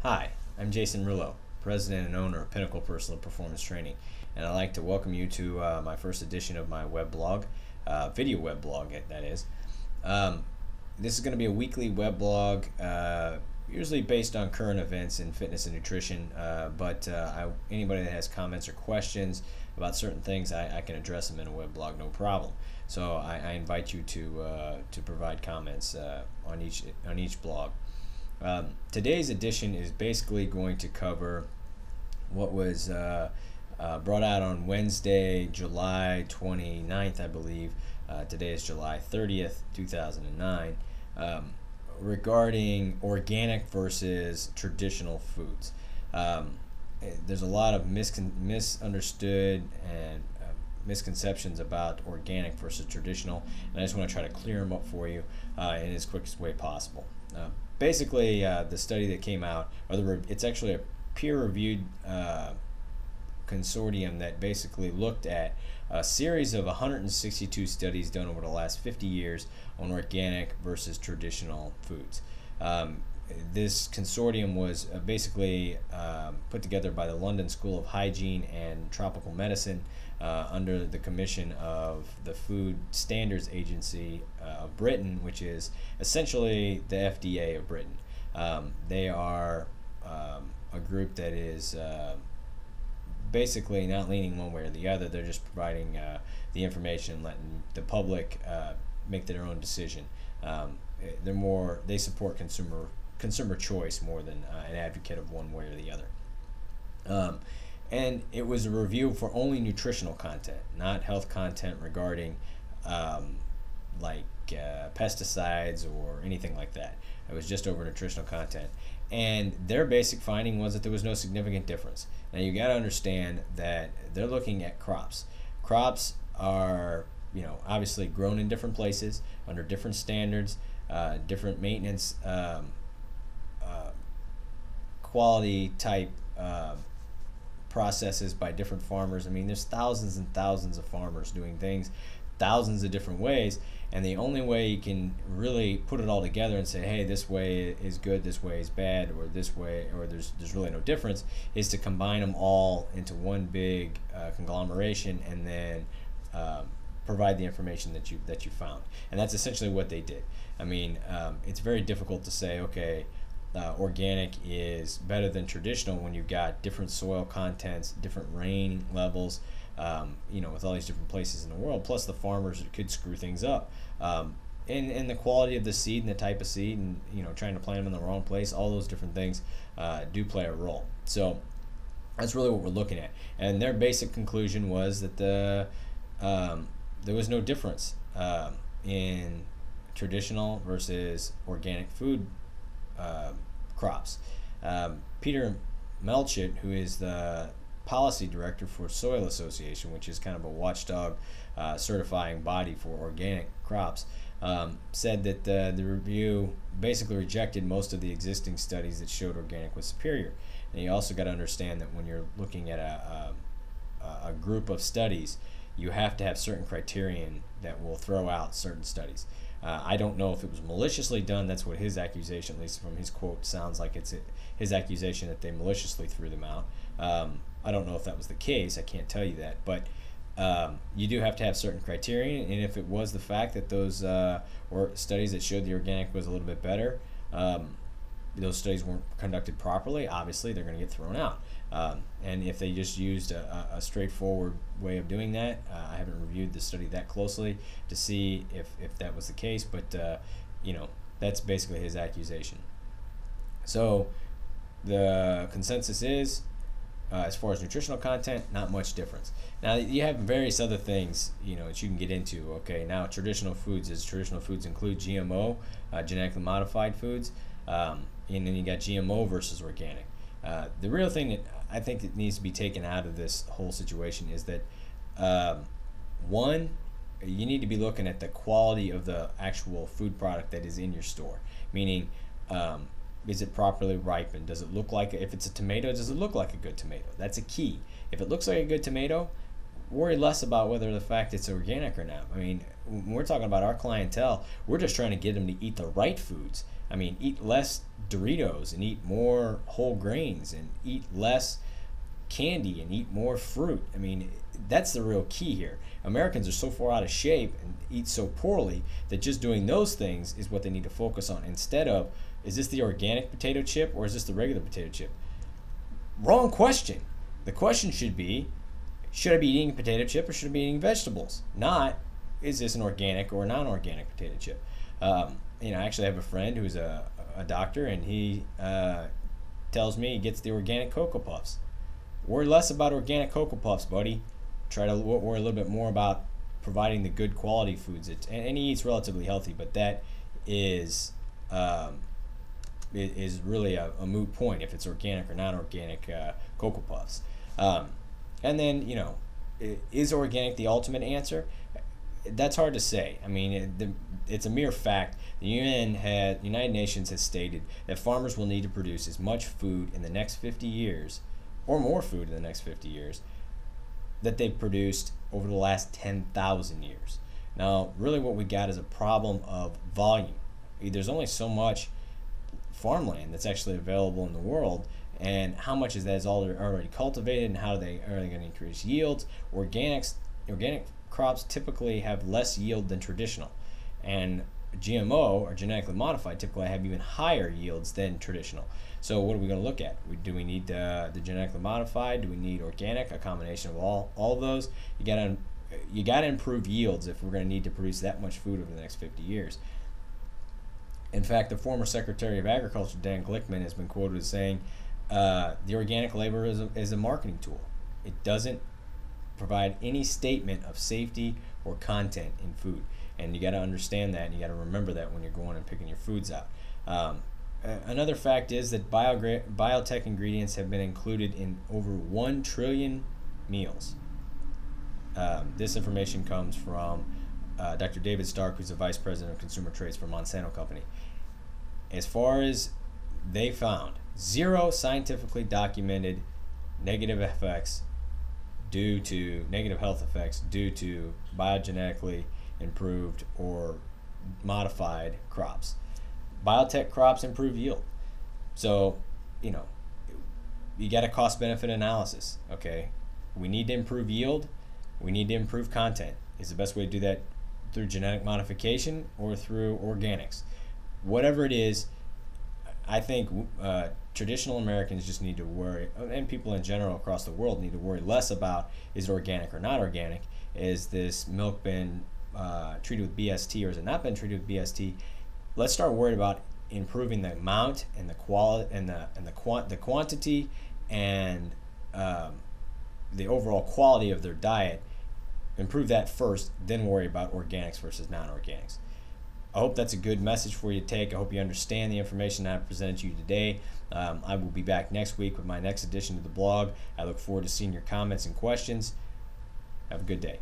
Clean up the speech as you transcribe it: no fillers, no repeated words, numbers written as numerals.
Hi, I'm Jason Rillo, President and owner of Pinnacle Personal Performance Training, and I'd like to welcome you to my first edition of my web blog, video web blog, that is. This is going to be a weekly web blog, usually based on current events in fitness and nutrition, but anybody that has comments or questions about certain things, I can address them in a web blog, no problem. So I invite you to provide comments on each blog. Today's edition is basically going to cover what was brought out on Wednesday, July 29th, I believe. Today is July 30th, 2009, regarding organic versus traditional foods. There's a lot of misunderstood and misconceptions about organic versus traditional, and I just want to try to clear them up for you in as quickest way possible. Basically, the study that came out, it's actually a peer-reviewed consortium that basically looked at a series of 162 studies done over the last 50 years on organic versus traditional foods. This consortium was basically put together by the London School of Hygiene and Tropical Medicine under the commission of the Food Standards Agency of Britain, which is essentially the FDA of Britain. They are a group that is basically not leaning one way or the other. They're just providing the information, letting the public make their own decision. They support consumer choice more than an advocate of one way or the other. And it was a review for only nutritional content, not health content regarding pesticides or anything like that. It was just over nutritional content. And their basic finding was that there was no significant difference. Now you got to understand that they're looking at crops. Crops are, obviously grown in different places, under different standards, different maintenance, quality type processes by different farmers. I mean, there's thousands and thousands of farmers doing things thousands of different ways, and the only way you can really put it all together and say, hey, this way is good, this way is bad, or this way, or there's really no difference, is to combine them all into one big conglomeration and then provide the information that you found. And that's essentially what they did. I mean, it's very difficult to say, okay, organic is better than traditional when you've got different soil contents, different rain levels, with all these different places in the world, plus the farmers could screw things up. And the quality of the seed and the type of seed, and trying to plant them in the wrong place, all those different things do play a role. So that's really what we're looking at. And their basic conclusion was that there was no difference in traditional versus organic food crops. Peter Melchett, who is the policy director for Soil Association, which is kind of a watchdog certifying body for organic crops, said that the review basically rejected most of the existing studies that showed organic was superior. And you also got to understand that when you're looking at a group of studies, you have to have certain criterion that will throw out certain studies. I don't know if it was maliciously done. That's what his accusation, at least from his quote, sounds like it's his accusation that they maliciously threw them out. I don't know if that was the case. I can't tell you that. But you do have to have certain criteria. And if it was the fact that those studies that showed the organic was a little bit better, those studies weren't conducted properly, obviously they're going to get thrown out. And if they just used a straightforward way of doing that, I haven't reviewed the study that closely to see if that was the case, but that's basically his accusation. So the consensus is, as far as nutritional content, not much difference. Now you have various other things that you can get into. Okay, now traditional foods include GMO, genetically modified foods, and then you got GMO versus organic. The real thing that I think that needs to be taken out of this whole situation is that one, you need to be looking at the quality of the actual food product that is in your store. Meaning, is it properly ripened? Does it look like, if it's a tomato, does it look like a good tomato? That's a key. If it looks like a good tomato, worry less about whether the fact it's organic or not. I mean, when we're talking about our clientele, we're just trying to get them to eat the right foods. I mean, eat less Doritos and eat more whole grains and eat less candy and eat more fruit. I mean, that's the real key here. Americans are so far out of shape and eat so poorly that just doing those things is what they need to focus on, instead of, is this the organic potato chip or is this the regular potato chip? Wrong question. The question should be, should I be eating a potato chip or should I be eating vegetables? Not, is this an organic or non-organic potato chip? I actually have a friend who's a doctor, and he tells me he gets the organic Cocoa Puffs. Worry less about organic Cocoa Puffs, buddy. Try to worry a little bit more about providing the good quality foods. And he eats relatively healthy, but that is really a moot point if it's organic or non-organic Cocoa Puffs. And then, is organic the ultimate answer? That's hard to say. I mean, it's a mere fact. The United Nations has stated that farmers will need to produce as much food in the next 50 years, or more food in the next 50 years, that they've produced over the last 10,000 years. Now, really what we got is a problem of volume. There's only so much farmland that's actually available in the world, and how much is that is already cultivated, and how are they going to increase yields? Organic crops typically have less yield than traditional, and GMO, or genetically modified, typically have even higher yields than traditional. So what are we going to look at? Do we need the genetically modified? Do we need organic? A combination of all of those. You got to improve yields if we're going to need to produce that much food over the next 50 years. In fact, the former Secretary of Agriculture, Dan Glickman, has been quoted as saying, the organic labor is a marketing tool. It doesn't provide any statement of safety or content in food. And you got to understand that, and you got to remember that when you're going and picking your foods out. Another fact is that biotech ingredients have been included in over 1 trillion meals. This information comes from Dr. David Stark, who's the Vice President of Consumer Trades for Monsanto Company. As far as they found, 0 scientifically documented negative health effects due to biogenetically improved or modified crops. Biotech crops improve yield. So, you got a cost-benefit analysis, okay? We need to improve yield. We need to improve content. Is the best way to do that through genetic modification or through organics? Whatever it is, I think traditional Americans just need to worry, and people in general across the world need to worry less about, is it organic or not organic? Is this milk been treated with BST, or has it not been treated with BST? Let's start worrying about improving the amount and the quality and the quantity and the overall quality of their diet. Improve that first, then worry about organics versus non-organics. I hope that's a good message for you to take. I hope you understand the information I presented to you today. I will be back next week with my next edition of the blog. I look forward to seeing your comments and questions. Have a good day.